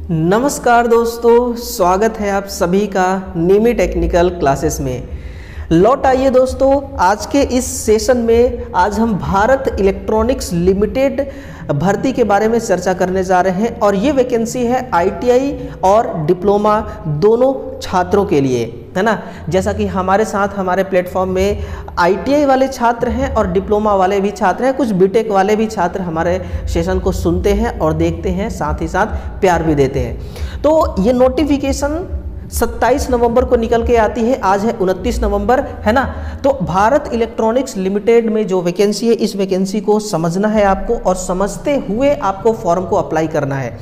नमस्कार दोस्तों, स्वागत है आप सभी का नीमी टेक्निकल क्लासेस में। लौट आइए दोस्तों, आज के इस सेशन में आज हम भारत इलेक्ट्रॉनिक्स लिमिटेड भर्ती के बारे में चर्चा करने जा रहे हैं और ये वैकेंसी है आईटीआई और डिप्लोमा दोनों छात्रों के लिए, है ना। जैसा कि हमारे साथ हमारे प्लेटफॉर्म में आईटीआई वाले छात्र हैं और डिप्लोमा वाले भी छात्र हैं, कुछ बीटेक वाले भी छात्र हमारे सेशन को सुनते हैं और देखते हैं, साथ ही साथ प्यार भी देते हैं। तो ये नोटिफिकेशन 27 नवंबर को निकल के आती है, आज है 29 नवंबर, है ना। तो भारत इलेक्ट्रॉनिक्स लिमिटेड में जो वैकेंसी है, इस वैकेंसी को समझना है आपको और समझते हुए आपको फॉर्म को अप्लाई करना है।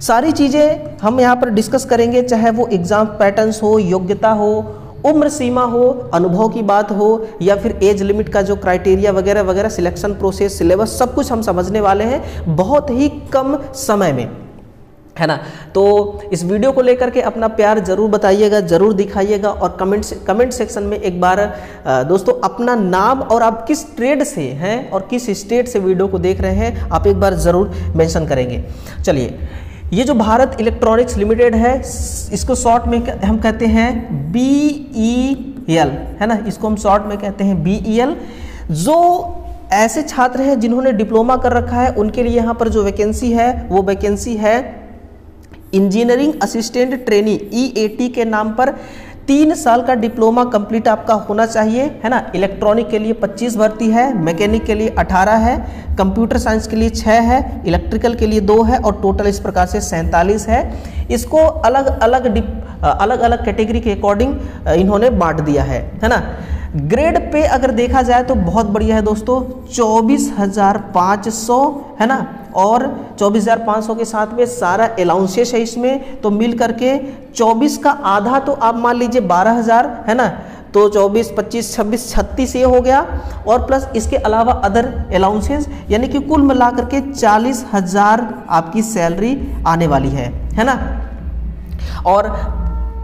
सारी चीज़ें हम यहाँ पर डिस्कस करेंगे, चाहे वो एग्ज़ाम पैटर्न्स हो, योग्यता हो, उम्र सीमा हो, अनुभव की बात हो या फिर एज लिमिट का जो क्राइटेरिया वगैरह वगैरह, सिलेक्शन प्रोसेस, सिलेबस, सब कुछ हम समझने वाले हैं बहुत ही कम समय में, है ना। तो इस वीडियो को लेकर के अपना प्यार जरूर बताइएगा, जरूर दिखाइएगा और कमेंट सेक्शन में एक बार दोस्तों अपना नाम और आप किस ट्रेड से हैं और किस स्टेट से वीडियो को देख रहे हैं आप एक बार ज़रूर मेंशन करेंगे। चलिए, ये जो भारत इलेक्ट्रॉनिक्स लिमिटेड है, इसको शॉर्ट में हम कहते हैं BEL, है ना। इसको हम शॉर्ट में कहते हैं BEL। जो ऐसे छात्र हैं जिन्होंने डिप्लोमा कर रखा है उनके लिए यहाँ पर जो वैकेंसी है वो वैकेंसी है इंजीनियरिंग असिस्टेंट ट्रेनी EAT के नाम पर। 3 साल का डिप्लोमा कंप्लीट आपका होना चाहिए, है ना। इलेक्ट्रॉनिक के लिए 25 भर्ती है, मैकेनिक के लिए 18 है, कंप्यूटर साइंस के लिए 6 है, इलेक्ट्रिकल के लिए 2 है और टोटल इस प्रकार से 47 है। इसको अलग अलग कैटेगरी के अकॉर्डिंग इन्होंने बांट दिया है ना। ग्रेड पे अगर देखा जाए तो बहुत बढ़िया है दोस्तों, 24,500, है ना। और 24,500 के साथ में सारा अलाउंसेस है इसमें, तो मिल करके 24 का आधा तो आप मान लीजिए 12,000, है ना। तो 24, 25, 26, 36 ये हो गया और प्लस इसके अलावा अदर अलाउंसेस, यानी कि कुल मिला करके 40,000 आपकी सैलरी आने वाली है ना। और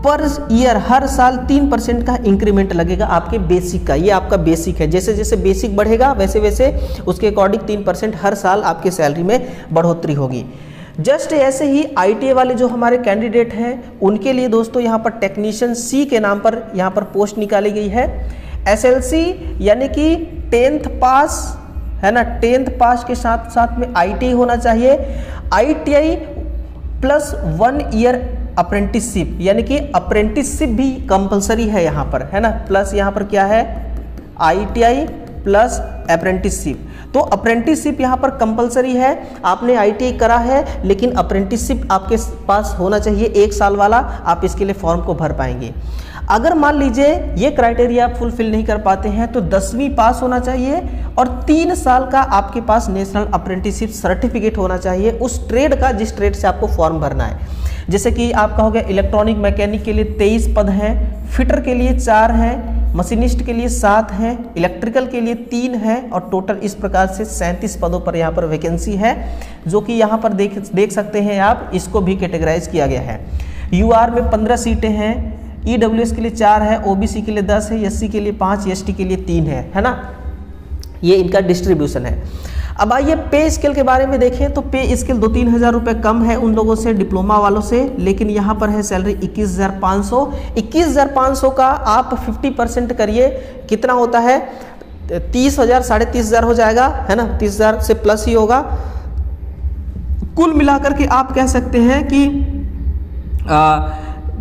पर ईयर हर साल 3% का इंक्रीमेंट लगेगा आपके बेसिक का। ये आपका बेसिक है, जैसे जैसे बेसिक बढ़ेगा वैसे वैसे उसके अकॉर्डिंग 3% हर साल आपके सैलरी में बढ़ोतरी होगी। जस्ट ऐसे ही आईटीआई वाले जो हमारे कैंडिडेट हैं उनके लिए दोस्तों यहाँ पर टेक्नीशियन C के नाम पर यहाँ पर पोस्ट निकाली गई है। SLC यानी कि 10th पास, है ना। 10th पास के साथ साथ में ITI होना चाहिए। ITI प्लस 1 ईयर अप्रेंटिसशिप, यानी कि अप्रेंटिसशिप भी कंपलसरी है यहाँ पर, है ना। प्लस यहाँ पर क्या है, ITI प्लस अप्रेंटिसशिप। तो अप्रेंटिसशिप यहाँ पर कंपलसरी है। आपने ITI करा है लेकिन अप्रेंटिसशिप आपके पास होना चाहिए 1 साल वाला, आप इसके लिए फॉर्म को भर पाएंगे। अगर मान लीजिए ये क्राइटेरिया आप फुलफिल नहीं कर पाते हैं तो 10वीं पास होना चाहिए और 3 साल का आपके पास नेशनल अप्रेंटिसशिप सर्टिफिकेट होना चाहिए उस ट्रेड का जिस ट्रेड से आपको फॉर्म भरना है। जैसे कि आपका हो गया इलेक्ट्रॉनिक मैकेनिक के लिए 23 पद हैं, फिटर के लिए 4 हैं, मशीनिस्ट के लिए 7 हैं, इलेक्ट्रिकल के लिए 3 हैं और टोटल इस प्रकार से 37 पदों पर यहाँ पर वैकेंसी है, जो कि यहाँ पर देख सकते हैं आप। इसको भी कैटेगराइज किया गया है। UR में 15 सीटें हैं, EWS के लिए 4 है, OBC के लिए 10 है, SC के लिए 5, ST के लिए 3 है ना। ये इनका डिस्ट्रीब्यूशन है। अब आइए पे स्केल के बारे में देखें तो पे स्केल 2-3 हज़ार रुपये कम है उन लोगों से, डिप्लोमा वालों से, लेकिन यहाँ पर है सैलरी 21,500। 21,500 का आप 50% करिए, कितना होता है, 30,000, 30,500 हो जाएगा, है ना। 30,000 से प्लस ही होगा। कुल मिलाकर के आप कह सकते हैं कि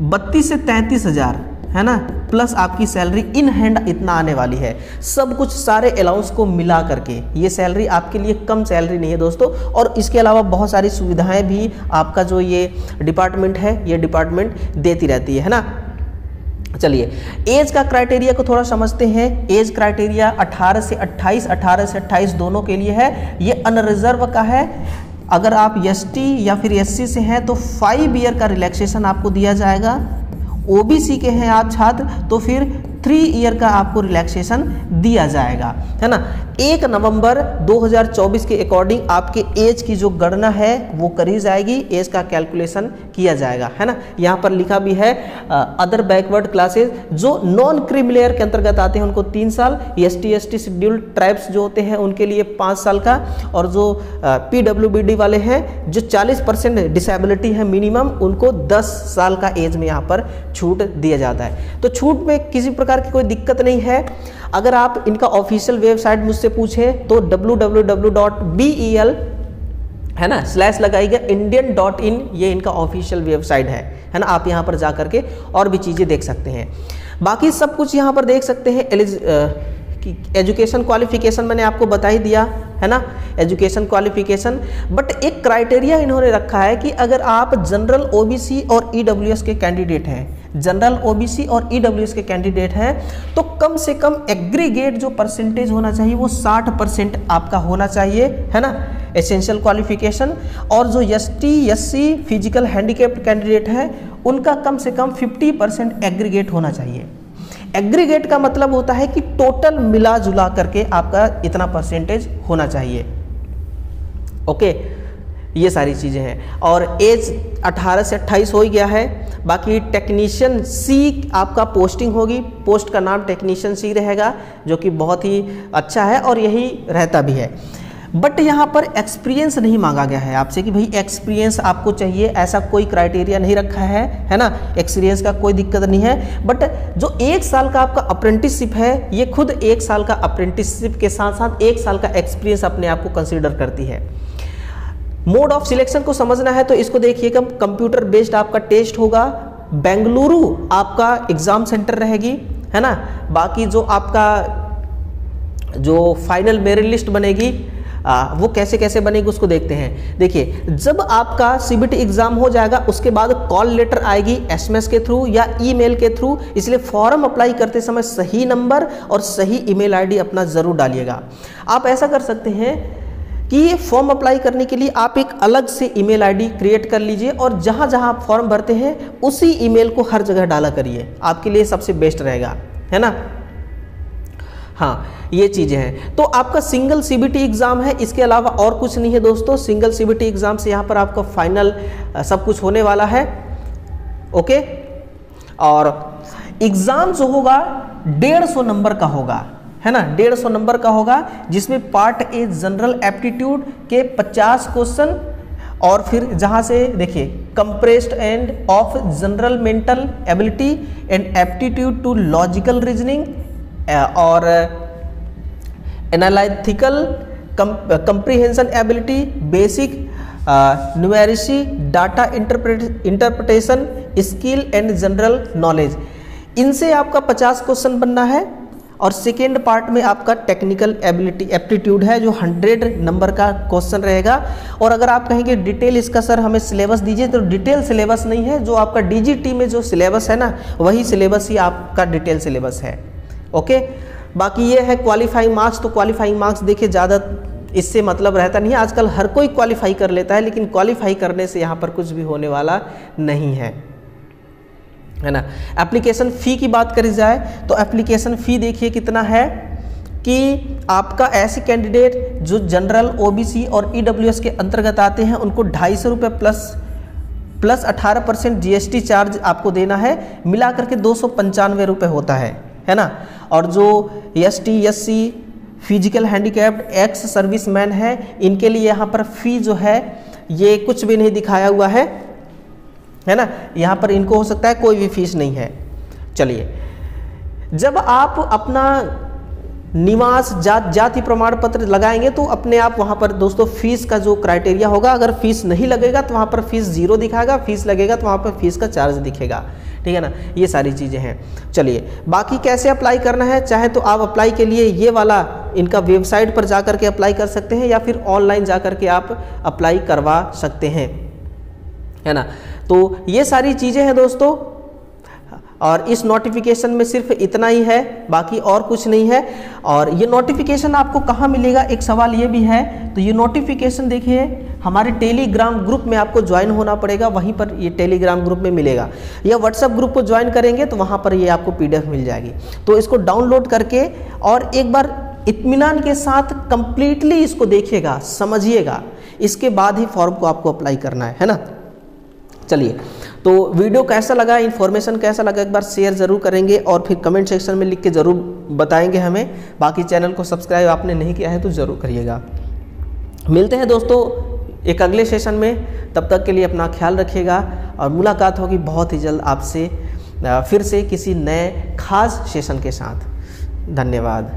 32 से 33,000, है ना, प्लस आपकी सैलरी इन हैंड इतना आने वाली है। सब कुछ सारे अलाउंस को मिला करके ये सैलरी आपके लिए कम सैलरी नहीं है दोस्तों। और इसके अलावा बहुत सारी सुविधाएं भी आपका जो ये डिपार्टमेंट है ये डिपार्टमेंट देती रहती है ना। चलिए, एज का क्राइटेरिया को थोड़ा समझते हैं। एज क्राइटेरिया 18 से 28, 18 से 28 दोनों के लिए है। ये अनरिजर्व का है। अगर आप ST या फिर SC से हैं तो 5 ईयर का रिलैक्सेशन आपको दिया जाएगा। OBC के हैं आप छात्र तो फिर 3 ईयर का आपको रिलैक्सेशन दिया जाएगा, है ना। 1 नवंबर 2024 के अकॉर्डिंग आपके एज की जो गणना है वो करी जाएगी, एज का कैलकुलेशन किया जाएगा, है ना। यहाँ पर लिखा भी है अदर बैकवर्ड क्लासेस जो नॉन क्रीमी लेयर के अंतर्गत आते हैं उनको 3 साल, ST शेड्यूल्ड ट्राइब्स जो होते हैं उनके लिए 5 साल का, और जो PWBD वाले हैं जो 40% डिसेबिलिटी है मिनिमम, उनको 10 साल का एज में यहाँ पर छूट दिया जाता है। तो छूट में किसी प्रकार की कोई दिक्कत नहीं है। अगर आप इनका ऑफिशियल वेबसाइट मुझसे पूछें तो www.bel है ना / लगाइएगा indian.in, ये इनका ऑफिशियल वेबसाइट है ना। आप यहाँ पर जा करके और भी चीज़ें देख सकते हैं। बाकी सब कुछ यहाँ पर देख सकते हैं। एजुकेशन क्वालिफिकेशन मैंने आपको बता ही दिया, है ना, एजुकेशन क्वालिफिकेशन। बट एक क्राइटेरिया इन्होंने रखा है कि अगर आप जनरल OBC और EWS के कैंडिडेट हैं, जनरल OBC और EWS के कैंडिडेट हैं, तो कम से कम एग्रीगेट जो परसेंटेज होना चाहिए वो 60% आपका होना चाहिए, है ना, एसेंशियल क्वालिफिकेशन। और जो ST SC physical handicapped candidate हैं उनका कम से कम 50% एग्रीगेट होना चाहिए। एग्रीगेट का मतलब होता है कि टोटल मिला जुला करके आपका इतना परसेंटेज होना चाहिए। ओके, ये सारी चीज़ें हैं। और एज 18 से 28 हो ही गया है। बाकी टेक्नीशियन C आपका पोस्टिंग होगी, पोस्ट का नाम टेक्नीशियन C रहेगा, जो कि बहुत ही अच्छा है और यही रहता भी है। बट यहाँ पर एक्सपीरियंस नहीं मांगा गया है आपसे कि भाई एक्सपीरियंस आपको चाहिए, ऐसा कोई क्राइटेरिया नहीं रखा है ना। एक्सपीरियंस का कोई दिक्कत नहीं है। बट जो 1 साल का आपका अप्रेंटिसशिप है, ये खुद 1 साल का अप्रेंटिसशिप के साथ साथ 1 साल का एक्सपीरियंस अपने आप को कंसिडर करती है। मोड ऑफ सिलेक्शन को समझना है तो इसको देखिएगा, कंप्यूटर बेस्ड आपका टेस्ट होगा, बेंगलुरु आपका एग्जाम सेंटर रहेगी, है ना। बाकी जो आपका जो फाइनल मेरिट लिस्ट बनेगी वो कैसे कैसे बनेगी उसको देखते हैं। देखिए, जब आपका CBT एग्जाम हो जाएगा उसके बाद कॉल लेटर आएगी SMS के थ्रू या ईमेल के थ्रू, इसलिए फॉर्म अप्लाई करते समय सही नंबर और सही ईमेल ID अपना ज़रूर डालिएगा। आप ऐसा कर सकते हैं कि फॉर्म अप्लाई करने के लिए आप एक अलग से ईमेल ID क्रिएट कर लीजिए और जहाँ जहाँ आप फॉर्म भरते हैं उसी ईमेल को हर जगह डाला करिए, आपके लिए सबसे बेस्ट रहेगा, है ना। हाँ, ये चीज़ें हैं। तो आपका सिंगल CBT एग्ज़ाम है, इसके अलावा और कुछ नहीं है दोस्तों। सिंगल CBT एग्ज़ाम से यहाँ पर आपका फाइनल सब कुछ होने वाला है। ओके, और एग्ज़ाम जो होगा 150 नंबर का होगा, है ना, 150 नंबर का होगा, जिसमें पार्ट A जनरल एप्टीट्यूड के 50 क्वेश्चन, और फिर जहाँ से देखिए compressed and of general mental ability and aptitude to logical reasoning और analytical comprehension ability, basic numeracy, data interpretation skill and general knowledge, इनसे आपका 50 क्वेश्चन बनना है। और सेकेंड पार्ट में आपका टेक्निकल एबिलिटी एप्टीट्यूड है जो 100 नंबर का क्वेश्चन रहेगा। और अगर आप कहेंगे डिटेल इसका सर हमें सिलेबस दीजिए, तो डिटेल सिलेबस नहीं है, जो आपका DGT में जो सिलेबस है ना वही सिलेबस ही आपका डिटेल सिलेबस है। ओके, बाकी ये है क्वालिफाइंग मार्क्स। तो क्वालिफाइंग मार्क्स देखिए ज़्यादा इससे मतलब रहता नहीं है, आजकल हर कोई क्वालिफाई कर लेता है, लेकिन क्वालिफाई करने से यहाँ पर कुछ भी होने वाला नहीं है ना। एप्लीकेशन फ़ी की बात करी जाए तो एप्लीकेशन फ़ी देखिए कितना है कि आपका ऐसे कैंडिडेट जो जनरल OBC और EWS के अंतर्गत आते हैं उनको 250 रुपये प्लस 18% GST चार्ज आपको देना है, मिला करके 295 रुपये होता है ना। और जो ST SC physical handicapped ex serviceman है, इनके लिए यहाँ पर फ़ी जो है ये कुछ भी नहीं दिखाया हुआ है ना। यहाँ पर इनको हो सकता है कोई भी फीस नहीं है। चलिए, जब आप अपना निवास जाति प्रमाण पत्र लगाएंगे तो अपने आप वहाँ पर दोस्तों फीस का जो क्राइटेरिया होगा, अगर फीस नहीं लगेगा तो वहाँ पर फीस 0 दिखाएगा, फीस लगेगा तो वहाँ पर फीस का चार्ज दिखेगा, ठीक है ना। ये सारी चीज़ें हैं। चलिए, बाकी कैसे अप्लाई करना है, चाहे तो आप अप्लाई के लिए ये वाला इनका वेबसाइट पर जा कर के अप्लाई कर सकते हैं या फिर ऑनलाइन जा कर के आप अप्लाई करवा सकते हैं, है ना। तो ये सारी चीज़ें हैं दोस्तों। और इस नोटिफिकेशन में सिर्फ इतना ही है, बाकी और कुछ नहीं है। और ये नोटिफिकेशन आपको कहाँ मिलेगा, एक सवाल ये भी है। तो ये नोटिफिकेशन देखिए हमारे टेलीग्राम ग्रुप में आपको ज्वाइन होना पड़ेगा, वहीं पर ये टेलीग्राम ग्रुप में मिलेगा, या व्हाट्सएप ग्रुप को ज्वाइन करेंगे तो वहाँ पर ये आपको PDF मिल जाएगी। तो इसको डाउनलोड करके और एक बार इत्मीनान के साथ कंप्लीटली इसको देखिएगा, समझिएगा, इसके बाद ही फॉर्म को आपको अप्लाई करना है ना। चलिए, तो वीडियो कैसा लगा, इन्फॉर्मेशन कैसा लगा, एक बार शेयर ज़रूर करेंगे और फिर कमेंट सेक्शन में लिख के ज़रूर बताएंगे हमें। बाकी चैनल को सब्सक्राइब आपने नहीं किया है तो ज़रूर करिएगा। मिलते हैं दोस्तों एक अगले सेशन में, तब तक के लिए अपना ख्याल रखिएगा और मुलाकात होगी बहुत ही जल्द आपसे फिर से किसी नए खास सेशन के साथ। धन्यवाद।